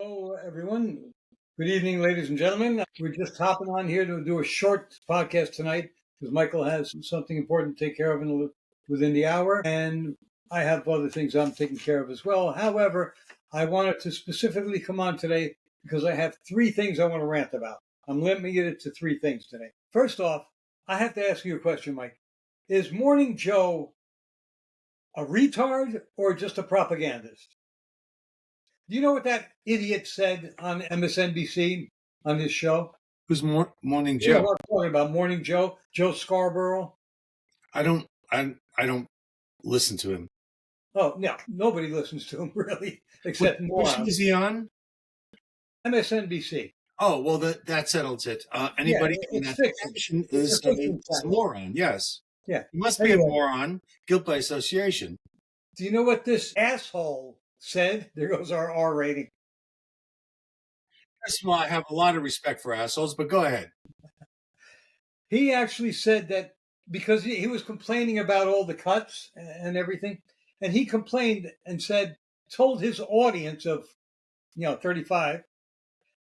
Hello, everyone. Good evening, ladies and gentlemen. We're just hopping on here to do a short podcast tonight because Michael has something important to take care of within the hour, and I have other things I'm taking care of as well. However, I wanted to specifically come on today because I have three things I want to rant about. I'm limiting it to three things today. First off, I have to ask you a question, Mike. Is Morning Joe a retard or just a propagandist? Do you know what that idiot said on MSNBC on his show? Who's Morning You know Joe? what I'm talking about? Morning Joe, Joe Scarborough. I don't listen to him. Oh, no, nobody listens to him really, except Which morons. is he on? MSNBC. Oh, well, that settles it. Anybody in it's that fiction. section It's is a a fiction channel. moron. Yes. Yeah. He must be a moron. Guilt by association. Do you know what this asshole said? There goes our R rating. First of all, I have a lot of respect for assholes, but go ahead. He actually said that because he was complaining about all the cuts and everything, and he complained and told his audience of 35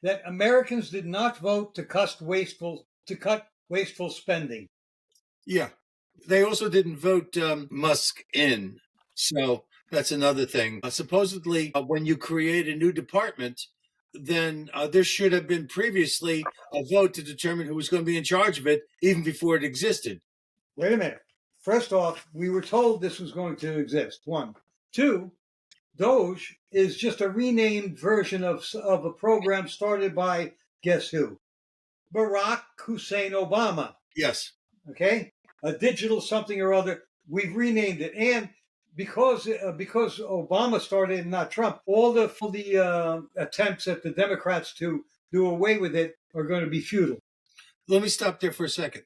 that Americans did not vote to cut wasteful spending. Yeah. They also didn't vote Musk in. So that's another thing. Supposedly, when you create a new department, then there should have been previously a vote to determine who was going to be in charge of it, even before it existed. Wait a minute. First off, we were told this was going to exist. One. Two, Doge is just a renamed version of a program started by, guess who? Barack Hussein Obama. Yes. Okay? A digital something or other. We've renamed it. And because Obama started, not Trump, all the attempts at the Democrats to do away with it are going to be futile. Let me stop there for a second.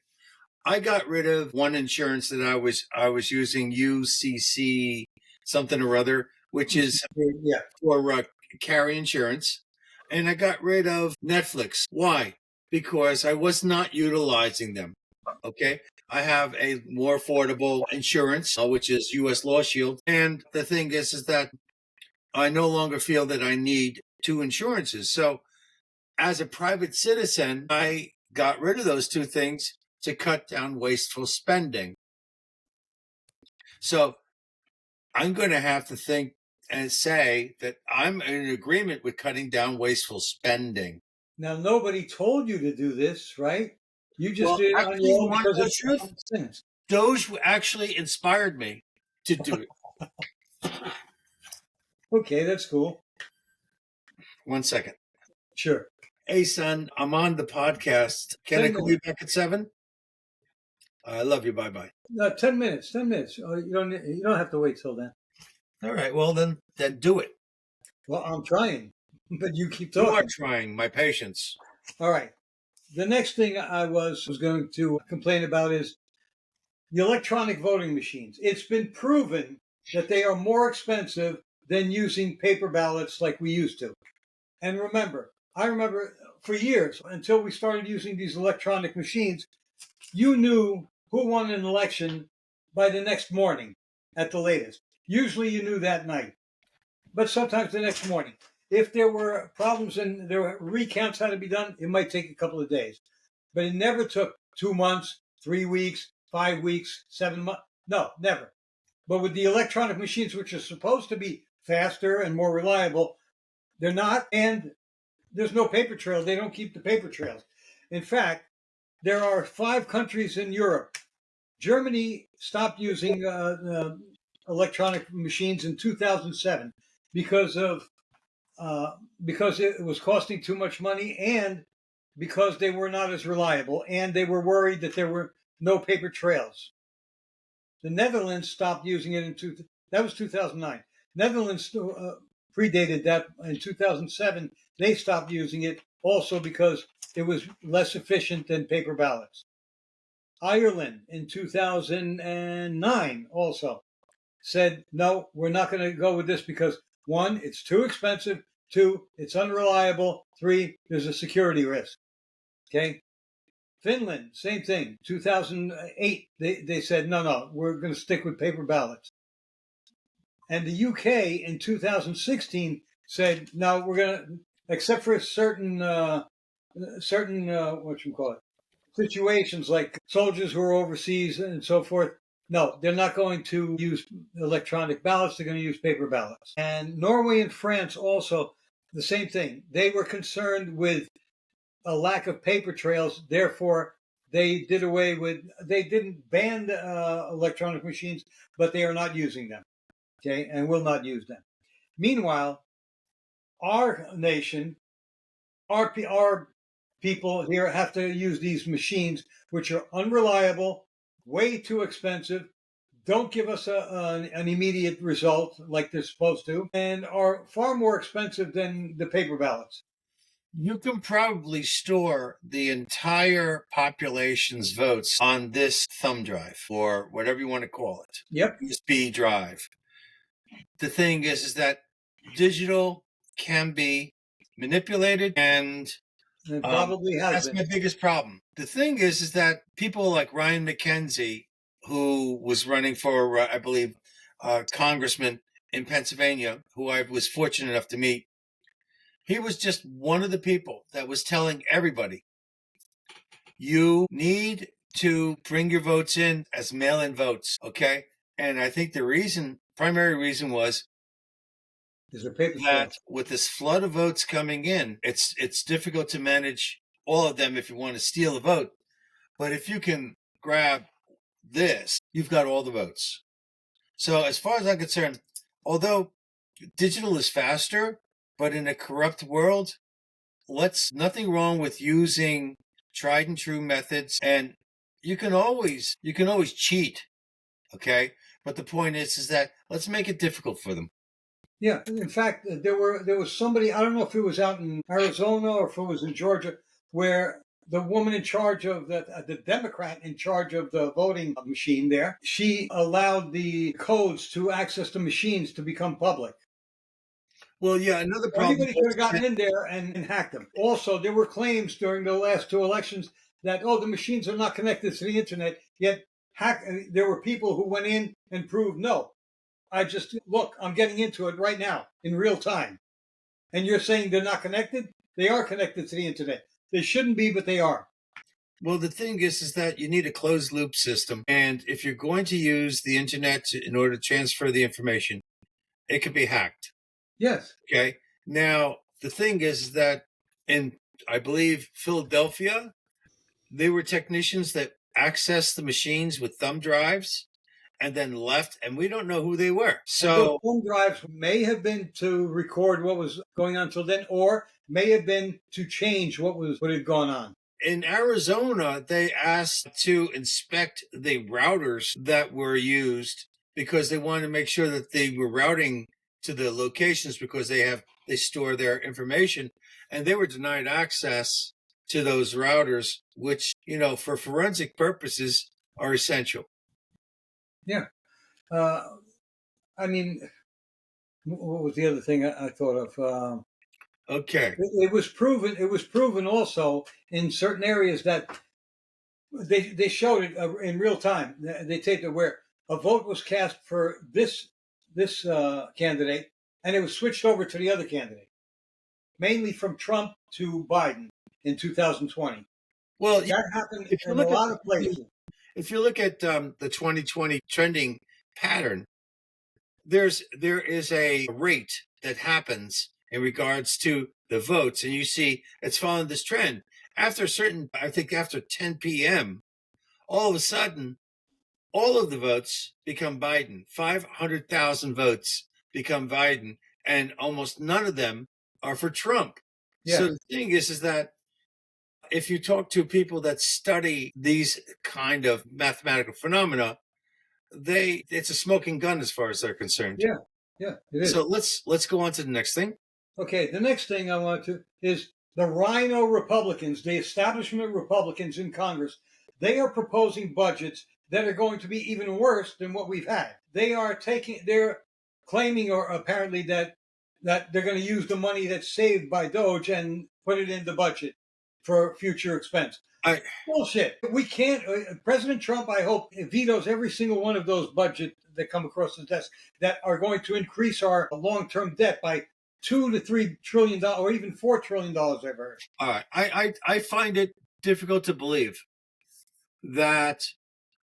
I got rid of one insurance that I was using, UCC something or other, which is for carry insurance, and I got rid of Netflix. Why? Because I was not utilizing them. Okay, I have a more affordable insurance, which is U.S. Law Shield, and the thing is that I no longer feel that I need two insurances. So, as a private citizen, I got rid of those two things to cut down wasteful spending. So I'm going to have to think and say that I'm in agreement with cutting down wasteful spending. Now, nobody told you to do this, right? You just did it on your own because it's common sense. Doge actually inspired me to do it. Okay, that's cool. 1 second. Sure. Hey, son, I'm on the podcast. Can I call you back at 7? I love you. Bye-bye. 10 minutes. 10 minutes. Oh, you don't have to wait till then. All right. Well, then do it. Well, I'm trying, but you keep talking. You are trying. My patience. All right. The next thing I was going to complain about is the electronic voting machines. It's been proven that they are more expensive than using paper ballots like we used to. And I remember for years, until we started using these electronic machines, you knew who won an election by the next morning at the latest. Usually you knew that night, but sometimes the next morning. If there were problems and there were recounts had to be done, it might take a couple of days. But it never took 2 months, 3 weeks, 5 weeks, 7 months. No, never. But with the electronic machines, which are supposed to be faster and more reliable, they're not, and there's no paper trail. They don't keep the paper trails. In fact, there are 5 countries in Europe. Germany stopped using electronic machines in 2007 because it was costing too much money and because they were not as reliable and they were worried that there were no paper trails. The Netherlands stopped using it that was 2009. Netherlands predated that in 2007. They stopped using it also because it was less efficient than paper ballots. Ireland in 2009 also said, no, we're not going to go with this because 1, it's too expensive. 2, it's unreliable. 3, there's a security risk. Okay. Finland, same thing. 2008, they said, no, we're going to stick with paper ballots. And the UK in 2016 said, no, we're going to except for certain what you call it situations like soldiers who are overseas and so forth. No, they're not going to use electronic ballots. They're going to use paper ballots. And Norway and France also the same thing. They were concerned with a lack of paper trails. Therefore, they didn't ban electronic machines, but they are not using them. Okay, and will not use them. Meanwhile, our nation, our people here have to use these machines, which are unreliable, way too expensive, don't give us an immediate result like they're supposed to, and are far more expensive than the paper ballots. You can probably store the entire population's votes on this thumb drive or whatever you want to call it. Yep. USB drive. The thing is that digital can be manipulated, and It probably has that's been. my biggest problem. The thing is that people like Ryan McKenzie, who was running for, I believe, congressman in Pennsylvania, who I was fortunate enough to meet, he was just one of the people that was telling everybody, you need to bring your votes in as mail-in votes, okay? And I think the primary reason was that with this flood of votes coming in, it's difficult to manage all of them if you want to steal a vote. But if you can grab this, you've got all the votes. So as far as I'm concerned, although digital is faster, but in a corrupt world, nothing wrong with using tried and true methods, and you can always cheat, okay? But the point is that let's make it difficult for them. Yeah, in fact, there was somebody, I don't know if it was out in Arizona or if it was in Georgia, where the woman in charge of the Democrat in charge of the voting machine there, she allowed the codes to access the machines to become public. Well, yeah, another problem. Anybody could have gotten in there and hacked them. Also, there were claims during the last two elections that, the machines are not connected to the internet, yet there were people who went in and proved no. I'm getting into it right now in real time. And you're saying they're not connected? They are connected to the internet. They shouldn't be, but they are. Well, the thing is that you need a closed loop system. And if you're going to use the internet in order to transfer the information, it could be hacked. Yes. Okay. Now, the thing is that in, I believe, Philadelphia, they were technicians that accessed the machines with thumb drives and then left, and we don't know who they were. So thumb drives may have been to record what was going on till then, or may have been to change what had gone on. In Arizona, they asked to inspect the routers that were used because they wanted to make sure that they were routing to the locations because they store their information, and they were denied access to those routers, which, for forensic purposes are essential. Yeah. I mean, what was the other thing I thought of? Okay. It was proven. It was proven also in certain areas that they showed it in real time. They taped it where a vote was cast for this candidate, and it was switched over to the other candidate, mainly from Trump to Biden in 2020. Well, that happened in a lot of places. If you look at the 2020 trending pattern, there is a rate that happens in regards to the votes, and you see it's following this trend. After 10 p.m., all of a sudden, all of the votes become Biden. 500,000 votes become Biden, and almost none of them are for Trump. Yeah. So the thing is that if you talk to people that study these kind of mathematical phenomena, it's a smoking gun as far as they're concerned. Yeah, it is. So let's go on to the next thing. Okay, the next thing I want to is the RINO Republicans, the establishment Republicans in Congress. They are proposing budgets that are going to be even worse than what we've had. They're claiming, or apparently that they're going to use the money that's saved by Doge and put it in the budget for future expense. Bullshit. We can't. President Trump, I hope, vetoes every single one of those budgets that come across his desk that are going to increase our long-term debt by $2 to $3 trillion, or even $4 trillion. I've heard. All right. I find it difficult to believe that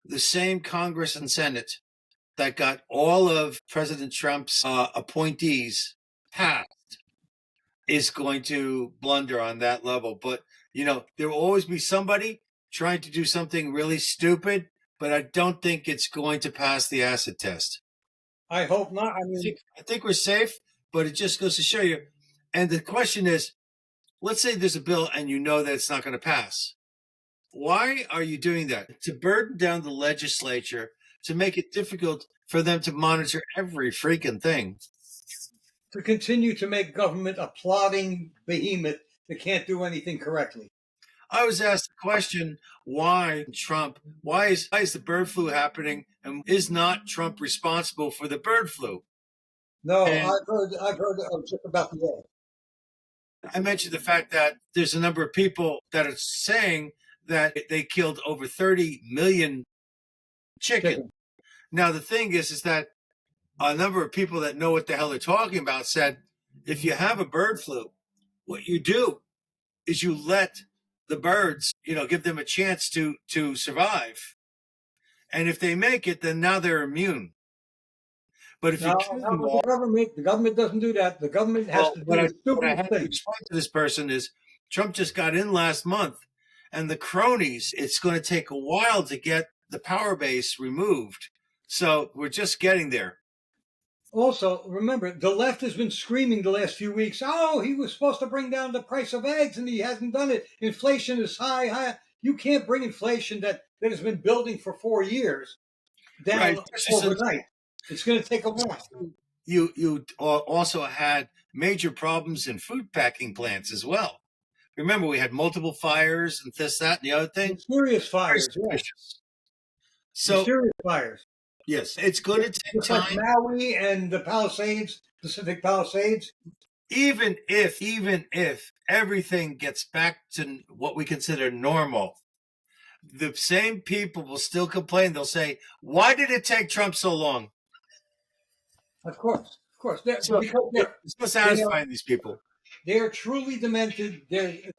the same Congress and Senate that got all of President Trump's appointees passed is going to blunder on that level. But, there will always be somebody trying to do something really stupid, but I don't think it's going to pass the acid test. I hope not. I think we're safe, but it just goes to show you. And the question is, let's say there's a bill and you know that it's not going to pass. Why are you doing that? To burden down the legislature, to make it difficult for them to monitor every freaking thing. To continue to make government a plodding behemoth that can't do anything correctly. I was asked the question, why is the bird flu happening, and is not Trump responsible for the bird flu? No, and I've heard just about the day. I mentioned the fact that there's a number of people that are saying that they killed over 30 million chickens. Now, the thing is that a number of people that know what the hell they're talking about said, if you have a bird flu, what you do is you let the birds, give them a chance to survive. And if they make it, then now they're immune. But if the government doesn't do that. The government has to do what I stupid had to explain to this person is Trump just got in last month, and the cronies, it's going to take a while to get the power base removed. So we're just getting there. Also, remember, the left has been screaming the last few weeks, oh, he was supposed to bring down the price of eggs, and he hasn't done it. Inflation is high. You can't bring inflation that has been building for 4 years down overnight. It's going to take a while. You also had major problems in food packing plants as well. Remember, we had multiple fires and this, that, and the other thing. Mysterious fires. Mysterious fires. Yes, it's going to take just time. Like Maui and the Palisades, Pacific Palisades. Even if everything gets back to what we consider normal, the same people will still complain. They'll say, "Why did it take Trump so long?" Of course. It's so satisfying, these people. They are truly demented.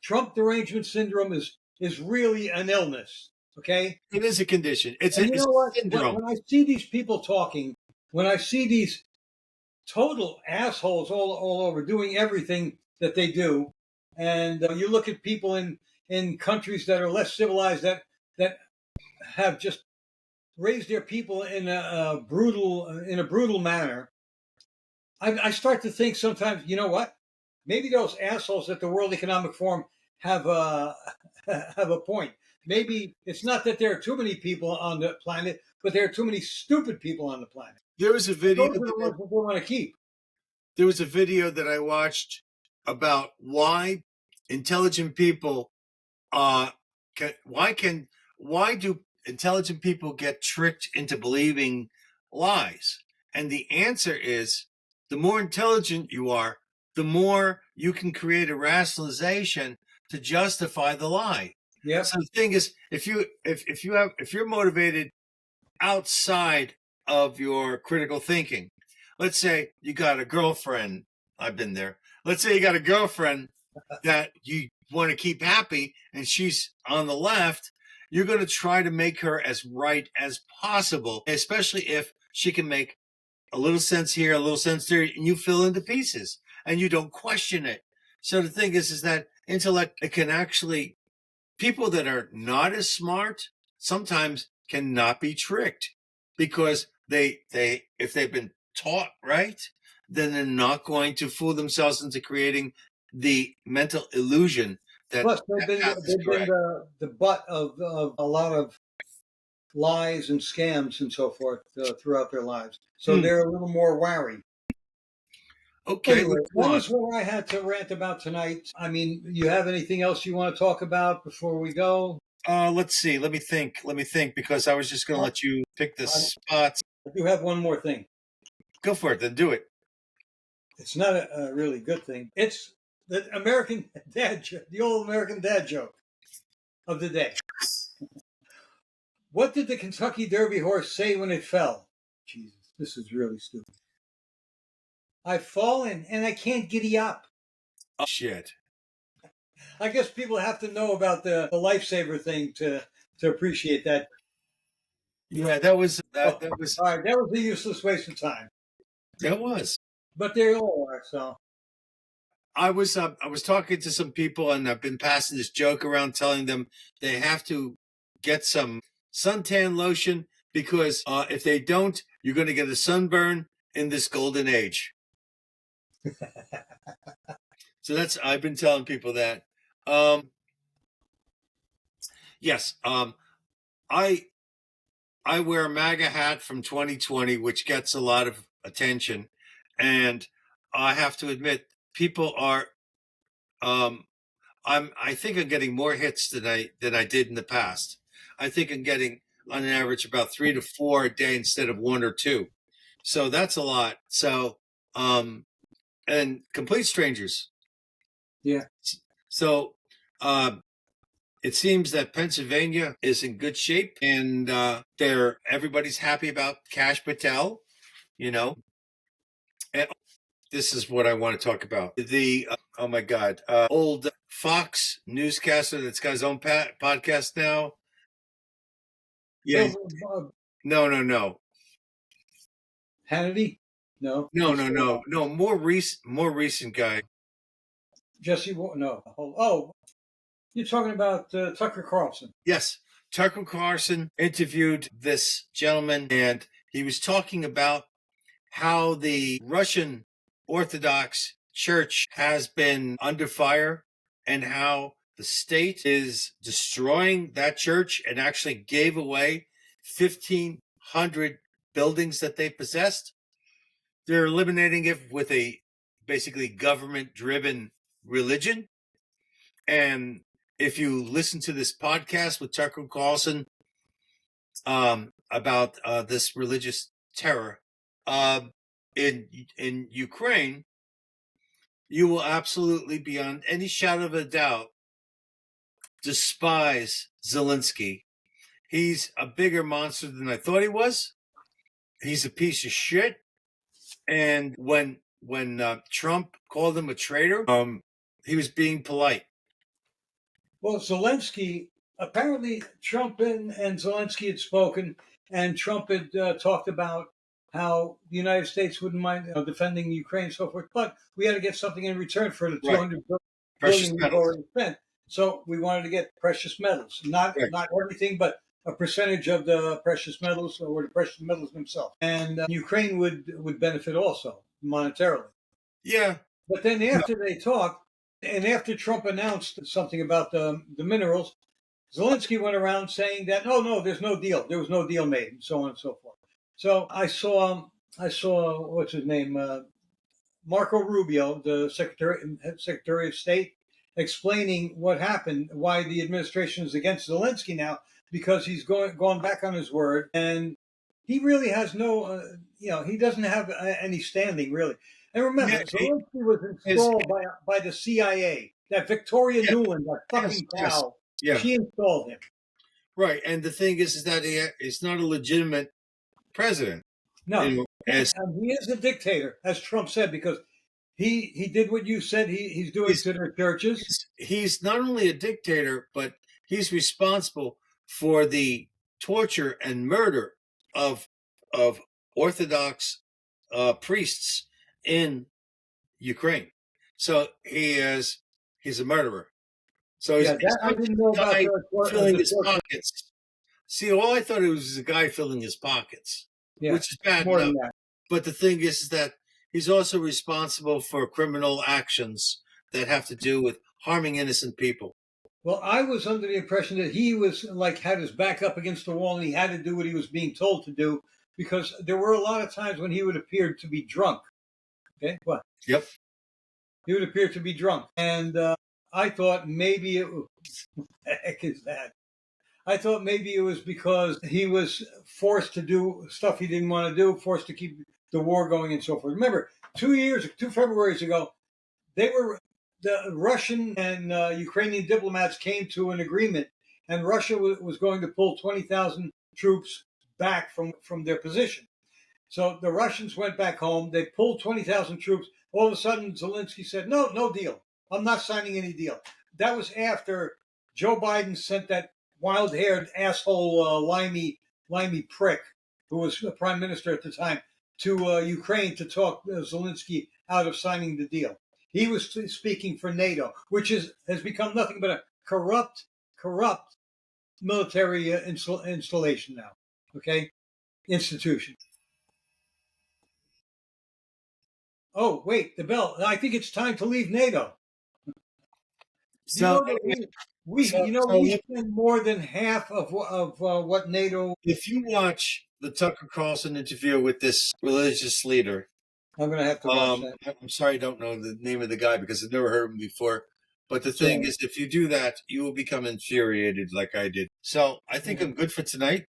Trump derangement syndrome is really an illness. Okay, it is a condition. It's a syndrome. When I see these people talking, when I see these total assholes all over doing everything that they do, and you look at people in countries that are less civilized that have just raised their people in a brutal manner, I start to think sometimes, you know what? Maybe those assholes at the World Economic Forum have a point. Maybe it's not that there are too many people on the planet, but there are too many stupid people on the planet. There was a video Those are the ones that they want to keep. There was a video that I watched about why intelligent people why do intelligent people get tricked into believing lies? And the answer is, the more intelligent you are, the more you can create a rationalization to justify the lie. Yeah. So the thing is, if you're motivated outside of your critical thinking, let's say you got a girlfriend. I've been there. Let's say you got a girlfriend that you want to keep happy, and she's on the left. You're going to try to make her as right as possible, especially if she can make a little sense here, a little sense there, and you fill in the pieces, and you don't question it. So the thing is that intellect, it can actually, people that are not as smart sometimes cannot be tricked, because if they've been taught right, then they're not going to fool themselves into creating the mental illusion that. Plus, they've been the butt of a lot of lies and scams and so forth throughout their lives. So they're a little more wary. Okay. Anyway, that was what I had to rant about tonight. I mean, you have anything else you want to talk about before we go? Let's see. Let me think, because I was just going to let you pick the spots. I do have one more thing. Go for it, then do it. It's not a really good thing. It's the American dad joke, the old American dad joke of the day. What did the Kentucky Derby horse say when it fell? Jesus, this is really stupid. I've fallen and I can't giddy up. Oh, shit. I guess people have to know about the lifesaver thing to appreciate that. Yeah, that was All right, that was a useless waste of time. That was. But they all are. So I was talking to some people, and I've been passing this joke around, telling them they have to get some suntan lotion because if they don't, you're going to get a sunburn in this golden age. So I've been telling people that. Yes, I wear a MAGA hat from 2020, which gets a lot of attention, and I have to admit, people are. I think I'm getting more hits than I did in the past. I think I'm getting on an average about 3 to 4 a day instead of 1 or 2. So that's a lot. So and complete strangers. yeah. So it seems that Pennsylvania is in good shape, and everybody's happy about Kash Patel. And this is what I want to talk about. The oh my God, old Fox newscaster that's got his own podcast now. Yeah. No. Hannity? No. No. More recent guy. Jesse? No. Oh, you're talking about Tucker Carlson. Yes, Tucker Carlson interviewed this gentleman, and he was talking about how the Russian Orthodox Church has been under fire and how the state is destroying that church and actually gave away 1,500 buildings that they possessed. They're eliminating it with a basically government-driven religion. And if you listen to this podcast with Tucker Carlson about this religious terror in Ukraine, you will absolutely, beyond any shadow of a doubt, despise Zelensky. He's a bigger monster than I thought he was. He's a piece of shit. And when Trump called him a traitor, he was being polite. Well, Zelensky, apparently Trump and Zelensky had spoken, and Trump had talked about how the United States wouldn't mind defending Ukraine and so forth, but we had to get something in return for the $200 billion we've already spent. So we wanted to get precious metals, not everything, but a percentage of the precious metals or the precious metals themselves. And Ukraine would benefit also monetarily. Yeah. But then after they talked, and after Trump announced something about the minerals, Zelensky went around saying that, no, there's no deal. There was no deal made, and so on and so forth. So I saw what's his name? Marco Rubio, the Secretary of State, explaining what happened, why the administration is against Zelensky now, because he's gone back on his word, and he really has no, he doesn't have any standing really. And remember, Zelensky was installed by the CIA. That Victoria Nuland, that fucking cow, she installed him. Right, and the thing is that he's not a legitimate president. No, he is a dictator, as Trump said, because he did what you said he's doing to their churches. He's not only a dictator, but he's responsible for the torture and murder of Orthodox priests in Ukraine. So he's a murderer. So he's I didn't know about filling his pockets. See, all I thought it was a guy filling his pockets, which is bad enough. But the thing is that he's also responsible for criminal actions that have to do with harming innocent people. Well, I was under the impression that he was had his back up against the wall and he had to do what he was being told to do, because there were a lot of times when he would appear to be drunk. Okay, what? Yep. He would appear to be drunk. And I thought maybe what the heck is that? I thought maybe it was because he was forced to do stuff he didn't want to do, forced to keep the war going and so forth. Remember, 2 Februaries ago, the Russian and Ukrainian diplomats came to an agreement, and Russia was going to pull 20,000 troops back from their position. So the Russians went back home. They pulled 20,000 troops. All of a sudden, Zelensky said, no deal. I'm not signing any deal. That was after Joe Biden sent that wild-haired asshole, limey prick, who was the prime minister at the time, to Ukraine to talk Zelensky out of signing the deal. He was speaking for NATO, which has become nothing but a corrupt military installation now. Okay, institution. Oh, wait, the bell. I think it's time to leave NATO. So, We spend more than half of what NATO. if you watch the Tucker Carlson interview with this religious leader, I'm going to have to watch that. I'm sorry, I don't know the name of the guy because I've never heard him before. But the thing is, if you do that, you will become infuriated like I did. So I think I'm good for tonight.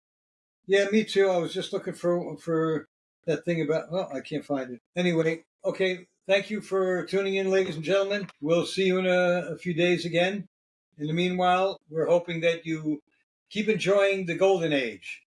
Yeah, me too. I was just looking for that thing about. Well, I can't find it. Anyway, okay. Thank you for tuning in, ladies and gentlemen. We'll see you in a few days again. In the meanwhile, we're hoping that you keep enjoying the golden age.